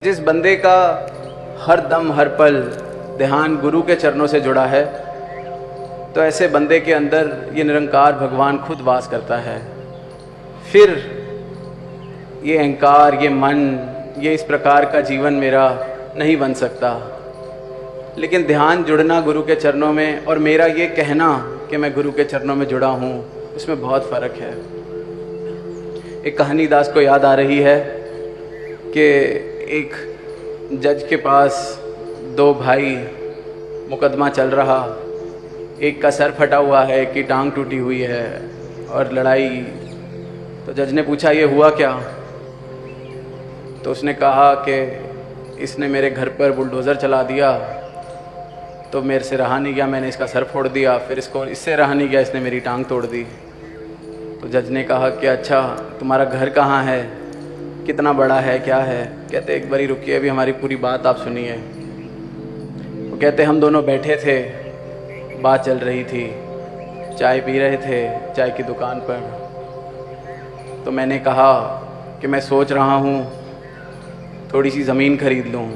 जिस बंदे का हर दम हर पल ध्यान गुरु के चरणों से जुड़ा है, तो ऐसे बंदे के अंदर ये निरंकार भगवान खुद वास करता है। फिर ये अहंकार, ये मन, ये इस प्रकार का जीवन मेरा नहीं बन सकता। लेकिन ध्यान जुड़ना गुरु के चरणों में और मेरा ये कहना कि मैं गुरु के चरणों में जुड़ा हूँ, उसमें बहुत फ़र्क है। एक कहानी दास को याद आ रही है कि एक जज के पास दो भाई, मुकदमा चल रहा, एक का सर फटा हुआ है, एक की टांग टूटी हुई है और लड़ाई। तो जज ने पूछा ये हुआ क्या? तो उसने कहा कि इसने मेरे घर पर बुलडोज़र चला दिया, तो मेरे से रहा नहीं गया, मैंने इसका सर फोड़ दिया, फिर इससे रहा नहीं गया, इसने मेरी टांग तोड़ दी। तो जज ने कहा कि अच्छा, तुम्हारा घर कहाँ है, कितना बड़ा है, क्या है? कहते एक बारी रुकिए, अभी हमारी पूरी बात आप सुनिए। वो कहते हम दोनों बैठे थे, बात चल रही थी, चाय पी रहे थे चाय की दुकान पर। तो मैंने कहा कि मैं सोच रहा हूँ थोड़ी सी ज़मीन खरीद लूँ।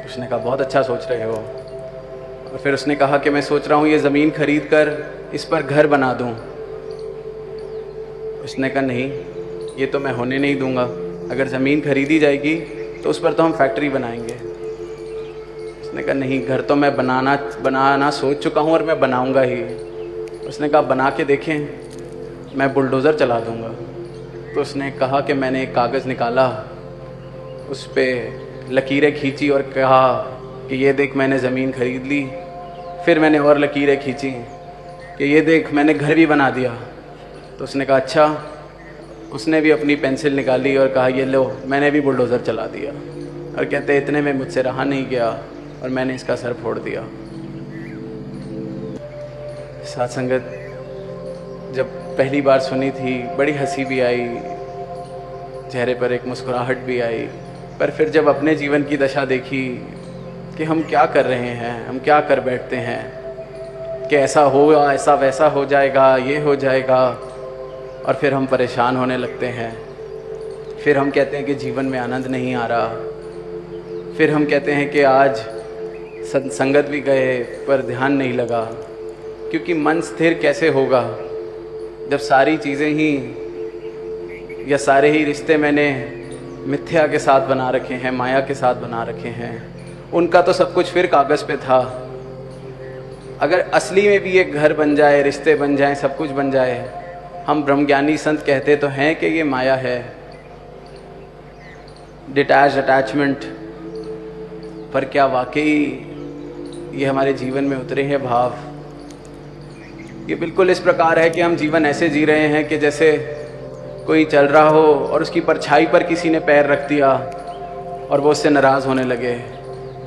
उसने कहा बहुत अच्छा सोच रहे हो। और फिर उसने कहा कि मैं सोच रहा हूँ ये ज़मीन खरीद कर इस पर घर बना दूँ। उसने कहा नहीं, ये तो मैं होने नहीं दूंगा। अगर ज़मीन खरीदी जाएगी तो उस पर तो हम फैक्ट्री बनाएंगे। उसने कहा नहीं, घर तो मैं बनाना सोच चुका हूँ और मैं बनाऊंगा ही। उसने कहा बना के देखें, मैं बुलडोज़र चला दूंगा। तो उसने कहा कि मैंने एक कागज़ निकाला, उस पर लकीरें खींची और कहा कि ये देख मैंने ज़मीन खरीद ली। फिर मैंने और लकीरें खींची कि ये देख मैंने घर भी बना दिया। तो उसने कहा अच्छा। उसने भी अपनी पेंसिल निकाली और कहा ये लो, मैंने भी बुलडोज़र चला दिया। और कहते इतने में मुझसे रहा नहीं गया और मैंने इसका सर फोड़ दिया। साथ संगत, जब पहली बार सुनी थी बड़ी हंसी भी आई, चेहरे पर एक मुस्कुराहट भी आई। पर फिर जब अपने जीवन की दशा देखी कि हम क्या कर रहे हैं, हम क्या कर बैठते हैं कि ऐसा होगा, ऐसा वैसा हो जाएगा, ये हो जाएगा, और फिर हम परेशान होने लगते हैं। फिर हम कहते हैं कि जीवन में आनंद नहीं आ रहा। फिर हम कहते हैं कि आज संगत भी गए पर ध्यान नहीं लगा। क्योंकि मन स्थिर कैसे होगा जब सारी चीज़ें ही या सारे ही रिश्ते मैंने मिथ्या के साथ बना रखे हैं, माया के साथ बना रखे हैं। उनका तो सब कुछ फिर कागज़ पे था। अगर असली में भी एक घर बन जाए, रिश्ते बन जाएं, सब कुछ बन जाए, हम ब्रह्मज्ञानी संत कहते तो हैं कि ये माया है, डिटैच अटैचमेंट। पर क्या वाकई ये हमारे जीवन में उतरे हैं भाव? ये बिल्कुल इस प्रकार है कि हम जीवन ऐसे जी रहे हैं कि जैसे कोई चल रहा हो और उसकी परछाई पर किसी ने पैर रख दिया और वो उससे नाराज़ होने लगे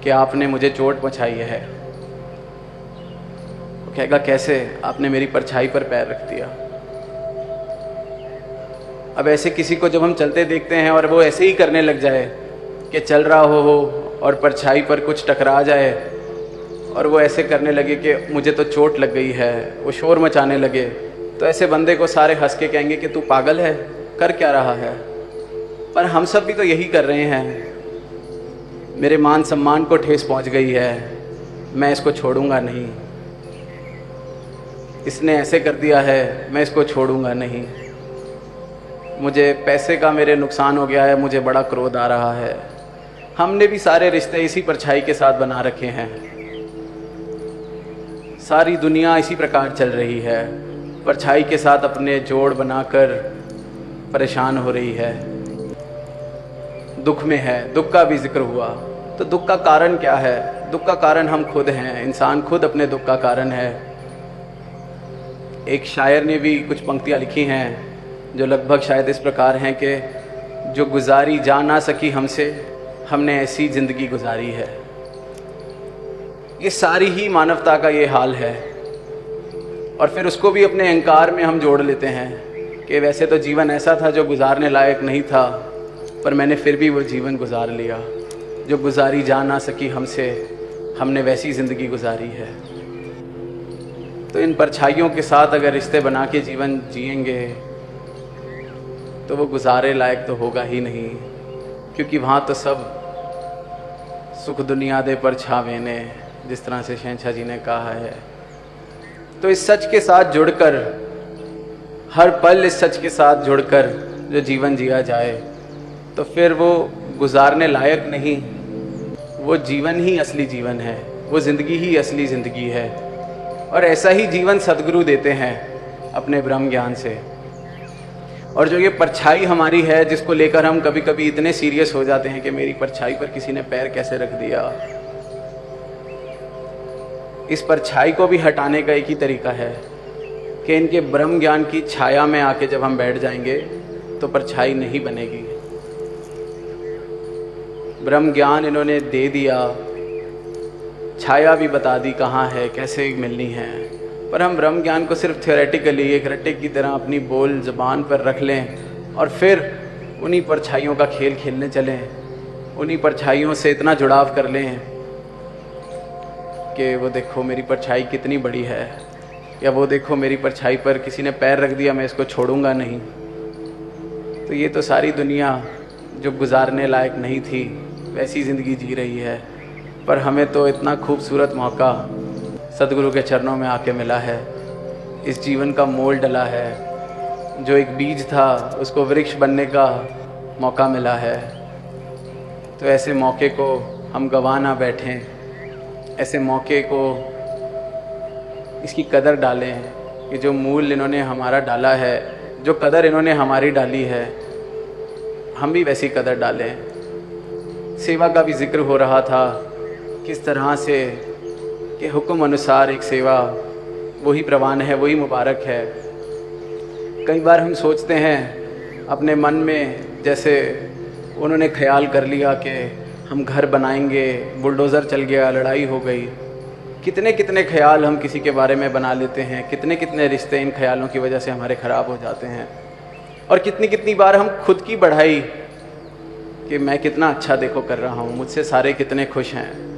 कि आपने मुझे चोट पहुँचाई है। वो कहेगा कैसे, आपने मेरी परछाई पर पैर रख दिया। अब ऐसे किसी को जब हम चलते देखते हैं और वो ऐसे ही करने लग जाए कि चल रहा हो और परछाई पर कुछ टकरा जाए और वो ऐसे करने लगे कि मुझे तो चोट लग गई है, वो शोर मचाने लगे, तो ऐसे बंदे को सारे हंस के कहेंगे कि तू पागल है, कर क्या रहा है? पर हम सब भी तो यही कर रहे हैं। मेरे मान सम्मान को ठेस पहुंच गई है, मैं इसको छोड़ूंगा नहीं। इसने ऐसे कर दिया है, मैं इसको छोड़ूंगा नहीं। मुझे पैसे का मेरे नुकसान हो गया है, मुझे बड़ा क्रोध आ रहा है। हमने भी सारे रिश्ते इसी परछाई के साथ बना रखे हैं। सारी दुनिया इसी प्रकार चल रही है, परछाई के साथ अपने जोड़ बनाकर परेशान हो रही है, दुख में है। दुख का भी जिक्र हुआ, तो दुख का कारण क्या है? दुख का कारण हम खुद हैं। इंसान खुद अपने दुख का कारण है। एक शायर ने भी कुछ पंक्तियाँ लिखी हैं जो लगभग शायद इस प्रकार हैं कि जो गुजारी जा ना सकी हमसे, हमने ऐसी ज़िंदगी गुजारी है। ये सारी ही मानवता का ये हाल है। और फिर उसको भी अपने अहंकार में हम जोड़ लेते हैं कि वैसे तो जीवन ऐसा था जो गुजारने लायक नहीं था, पर मैंने फिर भी वो जीवन गुजार लिया। जो गुजारी जा ना सकी हमसे, हमने वैसी ज़िंदगी गुजारी है। तो इन परछाइयों के साथ अगर रिश्ते बना के जीवन जिएंगे तो वो गुजारे लायक तो होगा ही नहीं। क्योंकि वहाँ तो सब सुख दुनिया दे पर छावे ने, जिस तरह से शहंशाह जी ने कहा है। तो इस सच के साथ जुड़कर, हर पल इस सच के साथ जुड़कर जो जीवन जिया जाए, तो फिर वो गुजारने लायक नहीं, वो जीवन ही असली जीवन है, वो ज़िंदगी ही असली ज़िंदगी है। और ऐसा ही जीवन सद्गुरु देते हैं अपने ब्रह्म ज्ञान से। और जो ये परछाई हमारी है, जिसको लेकर हम कभी कभी इतने सीरियस हो जाते हैं कि मेरी परछाई पर किसी ने पैर कैसे रख दिया, इस परछाई को भी हटाने का एक ही तरीका है कि इनके ब्रह्म ज्ञान की छाया में आके जब हम बैठ जाएंगे तो परछाई नहीं बनेगी। ब्रह्म ज्ञान इन्होंने दे दिया, छाया भी बता दी कहाँ है, कैसे मिलनी है, पर हम ब्रह्म ज्ञान को सिर्फ थियोरेटिकली एक रट्टे की तरह अपनी बोल ज़बान पर रख लें और फिर उन्हीं परछाइयों का खेल खेलने चलें, उन्हीं परछाइयों से इतना जुड़ाव कर लें कि वो देखो मेरी परछाई कितनी बड़ी है, या वो देखो मेरी परछाई पर किसी ने पैर रख दिया, मैं इसको छोड़ूंगा नहीं। तो ये तो सारी दुनिया जो गुजारने लायक नहीं थी वैसी ज़िंदगी जी रही है। पर हमें तो इतना खूबसूरत मौका सद्गुरु के चरणों में आके मिला है, इस जीवन का मोल डला है, जो एक बीज था उसको वृक्ष बनने का मौका मिला है। तो ऐसे मौके को हम गंवा ना बैठें, ऐसे मौके को इसकी कदर डालें कि जो मूल इन्होंने हमारा डाला है, जो कदर इन्होंने हमारी डाली है, हम भी वैसी कदर डालें। सेवा का भी जिक्र हो रहा था, किस तरह से कि हुक्म अनुसार एक सेवा वही प्रवान है, वही मुबारक है। कई बार हम सोचते हैं अपने मन में, जैसे उन्होंने ख्याल कर लिया कि हम घर बनाएंगे, बुलडोज़र चल गया, लड़ाई हो गई। कितने कितने ख्याल हम किसी के बारे में बना लेते हैं, कितने कितने रिश्ते इन ख्यालों की वजह से हमारे ख़राब हो जाते हैं। और कितनी कितनी बार हम खुद की बढ़ाई कि मैं कितना अच्छा देखो कर रहा हूँ, मुझसे सारे कितने खुश हैं।